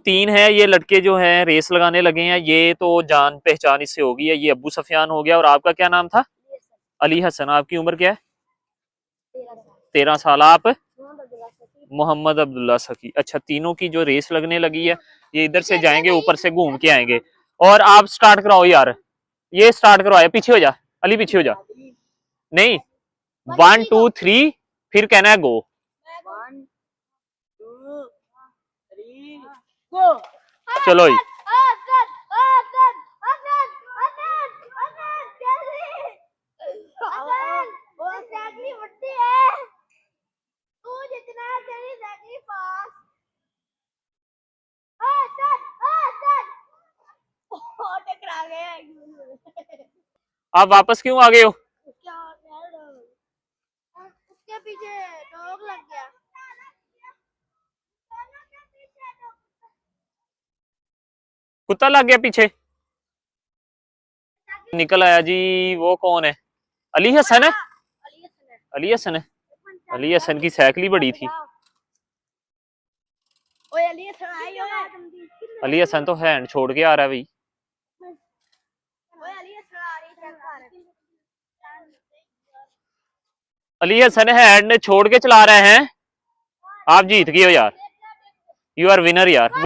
तीन है ये लड़के जो हैं रेस लगाने लगे हैं, ये तो जान पहचान इससे होगी है। ये अब्बू सफियान हो गया, और आपका क्या नाम था? अली हसन। आपकी उम्र क्या है? 13 साल। आप? मोहम्मद अब्दुल्ला सकी। अच्छा, तीनों की जो रेस लगने लगी है, ये इधर से जाएंगे, ऊपर से घूम के आएंगे। और आप स्टार्ट कराओ यार, ये स्टार्ट करवाए। पीछे हो जा अली, पीछे हो जा। नहीं, 1 2 3 फिर कहना है गो। 1 2 3 गो। चलो जी। आप वापस क्यों आ गए हो? उसके पीछे डॉग लग गया। कुत्ता लग गया पीछे? निकल आया जी। वो कौन है? अली हसन है? अली हसन है। अली हसन की साइकिल ही बड़ी थी। अली हसन तो हैंड छोड़ के आ रहा है भाई। अली हसन हैंड छोड़ के चला रहे हैं। आप जीत गए हो यार, यू आर विनर यार।